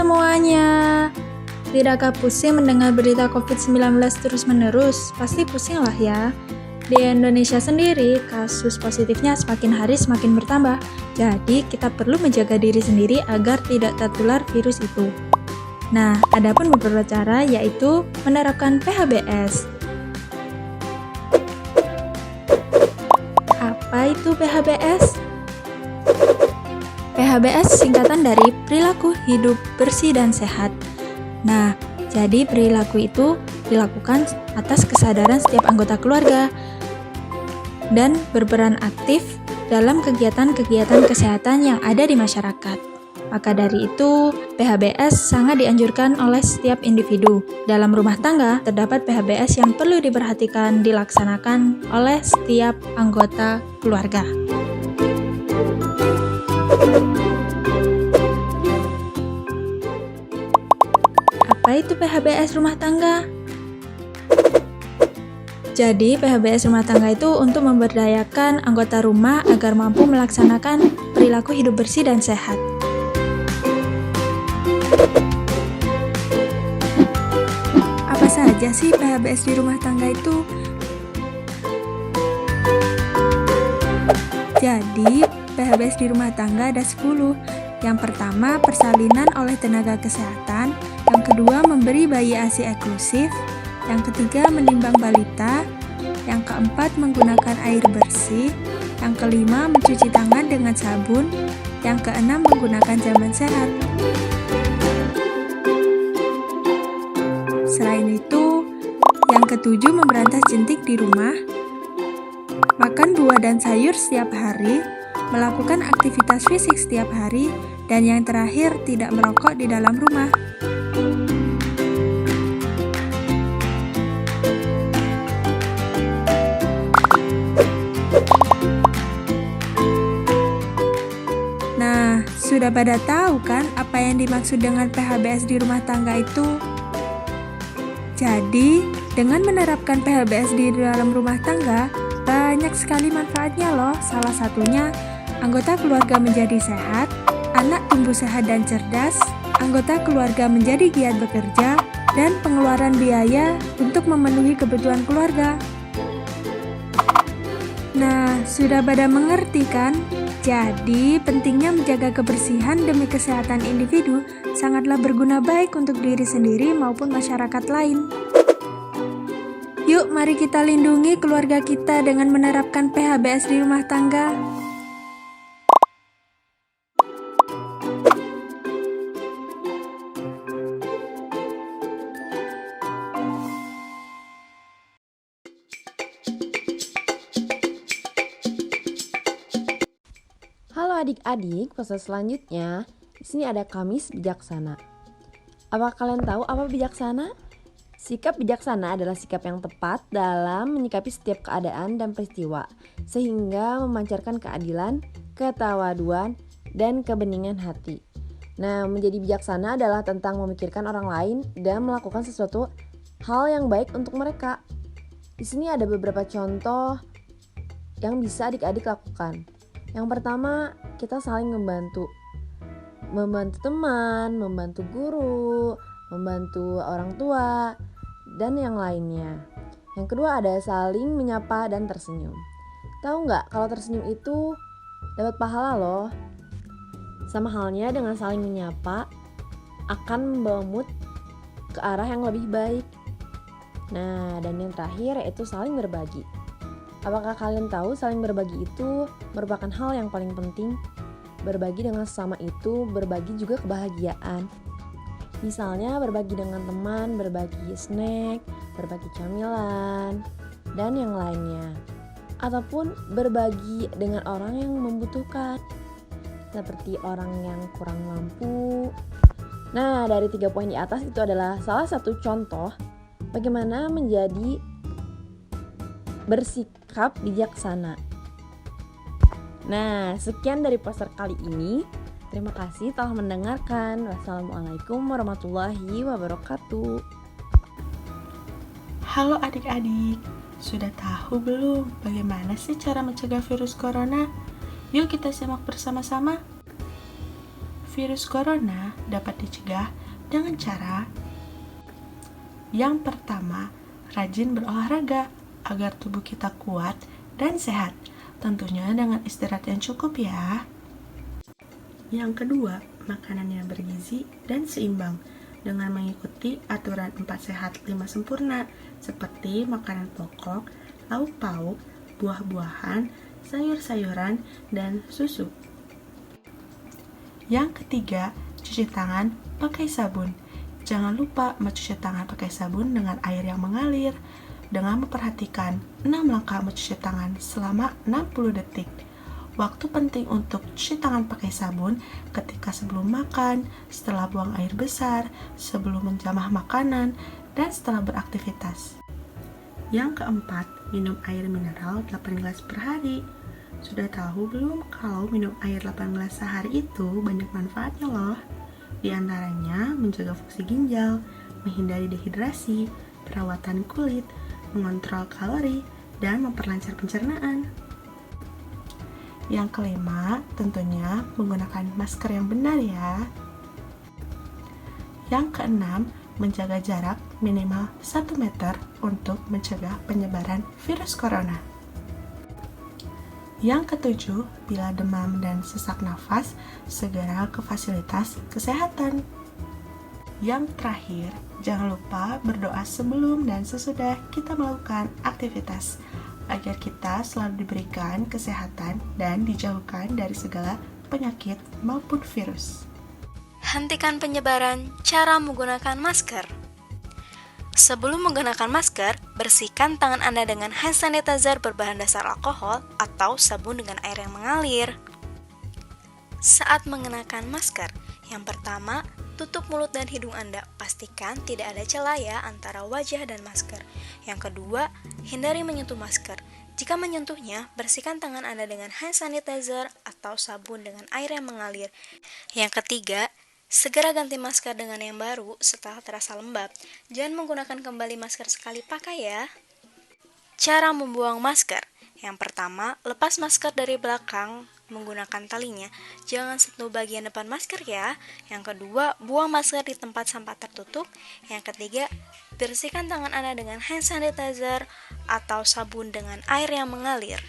semuanya. Tidakkah pusing mendengar berita COVID-19 terus-menerus? Pasti pusing lah ya. Di Indonesia sendiri, kasus positifnya semakin hari semakin bertambah. Jadi, kita perlu menjaga diri sendiri agar tidak tertular virus itu. Nah, ada pun beberapa cara, yaitu menerapkan PHBS. Apa itu PHBS? PHBS singkatan dari perilaku hidup bersih dan sehat. Nah, jadi perilaku itu dilakukan atas kesadaran setiap anggota keluarga dan berperan aktif dalam kegiatan-kegiatan kesehatan yang ada di masyarakat. Maka dari itu, PHBS sangat dianjurkan oleh setiap individu. Dalam rumah tangga, terdapat PHBS yang perlu diperhatikan dilaksanakan oleh setiap anggota keluarga. Apa itu PHBS rumah tangga? Jadi, PHBS rumah tangga itu untuk memberdayakan anggota rumah agar mampu melaksanakan perilaku hidup bersih dan sehat. Apa saja sih PHBS di rumah tangga itu? Jadi, PHBS di rumah tangga ada 10. Yang pertama, persalinan oleh tenaga kesehatan. Yang kedua, memberi bayi ASI eksklusif. Yang ketiga, menimbang balita. Yang keempat, menggunakan air bersih. Yang kelima, mencuci tangan dengan sabun. Yang keenam, menggunakan jaman sehat. Selain itu, yang ketujuh, memberantas jentik di rumah. Makan buah dan sayur setiap hari. Melakukan aktivitas fisik setiap hari. Dan yang terakhir, tidak merokok di dalam rumah. Nah, sudah pada tahu kan apa yang dimaksud dengan PHBS di rumah tangga itu? Jadi, dengan menerapkan PHBS di dalam rumah tangga, banyak sekali manfaatnya loh. Salah satunya, anggota keluarga menjadi sehat, anak tumbuh sehat dan cerdas, anggota keluarga menjadi giat bekerja, dan pengeluaran biaya untuk memenuhi kebutuhan keluarga. Nah, sudah pada mengerti kan? Jadi, pentingnya menjaga kebersihan demi kesehatan individu sangatlah berguna baik untuk diri sendiri maupun masyarakat lain. Yuk, mari kita lindungi keluarga kita dengan menerapkan PHBS di rumah tangga. Halo adik-adik, pesan selanjutnya, di sini ada Kamis Bijaksana. Apa kalian tahu apa bijaksana? Sikap bijaksana adalah sikap yang tepat dalam menyikapi setiap keadaan dan peristiwa, sehingga memancarkan keadilan, ketawaduan, dan kebeningan hati. Nah, menjadi bijaksana adalah tentang memikirkan orang lain dan melakukan sesuatu hal yang baik untuk mereka. Di sini ada beberapa contoh yang bisa adik-adik lakukan. Yang pertama, kita saling membantu teman, membantu guru, membantu orang tua, dan yang lainnya. Yang kedua ada saling menyapa dan tersenyum. Tahu nggak kalau tersenyum itu dapat pahala loh. Sama halnya dengan saling menyapa akan membawa mood ke arah yang lebih baik. Nah, dan yang terakhir yaitu saling berbagi. Apakah kalian tahu saling berbagi itu merupakan hal yang paling penting? Berbagi dengan sesama itu berbagi juga kebahagiaan. Misalnya berbagi dengan teman, berbagi snack, berbagi camilan, dan yang lainnya. Ataupun berbagi dengan orang yang membutuhkan, seperti orang yang kurang mampu. Nah, dari 3 poin di atas itu adalah salah satu contoh bagaimana menjadi bersikap bijaksana. Nah, sekian dari poster kali ini. Terima kasih telah mendengarkan. Wassalamualaikum warahmatullahi wabarakatuh. Halo adik-adik, sudah tahu belum bagaimana sih cara mencegah virus corona? Yuk kita simak bersama-sama. virus corona dapat dicegah dengan cara yang pertama, rajin berolahraga agar tubuh kita kuat dan sehat. Tentunya dengan istirahat yang cukup ya. Yang kedua, makanan yang bergizi dan seimbang dengan mengikuti aturan 4 sehat 5 sempurna seperti makanan pokok, lauk pauk, buah-buahan, sayur-sayuran, dan susu. Yang ketiga, cuci tangan pakai sabun. Jangan lupa mencuci tangan pakai sabun dengan air yang mengalir dengan memperhatikan 6 langkah mencuci tangan selama 60 detik. Waktu penting untuk cuci tangan pakai sabun ketika sebelum makan, setelah buang air besar, sebelum menjamah makanan, dan setelah beraktivitas. Yang keempat, minum air mineral 8 gelas per hari. Sudah tahu belum kalau minum air 8 gelas sehari itu banyak manfaatnya loh? Di antaranya menjaga fungsi ginjal, menghindari dehidrasi, perawatan kulit, mengontrol kalori, dan memperlancar pencernaan. Yang kelima, tentunya menggunakan masker yang benar ya. Yang keenam, menjaga jarak minimal 1 meter untuk mencegah penyebaran virus corona. Yang ketujuh, bila demam dan sesak nafas, segera ke fasilitas kesehatan. Yang terakhir, jangan lupa berdoa sebelum dan sesudah kita melakukan aktivitas, agar kita selalu diberikan kesehatan dan dijauhkan dari segala penyakit maupun virus. Hentikan penyebaran cara menggunakan masker. Sebelum menggunakan masker, bersihkan tangan Anda dengan hand sanitizer berbahan dasar alkohol atau sabun dengan air yang mengalir. Saat mengenakan masker, yang pertama, tutup mulut dan hidung Anda. Pastikan tidak ada celah ya antara wajah dan masker. Yang kedua, hindari menyentuh masker. Jika menyentuhnya, bersihkan tangan Anda dengan hand sanitizer atau sabun dengan air yang mengalir. Yang ketiga, segera ganti masker dengan yang baru setelah terasa lembab. Jangan menggunakan kembali masker sekali pakai ya. Cara membuang masker. Yang pertama, lepas masker dari belakang menggunakan talinya. Jangan sentuh bagian depan masker ya. Yang kedua, buang masker di tempat sampah tertutup. Yang ketiga, bersihkan tangan Anda dengan hand sanitizer atau sabun dengan air yang mengalir.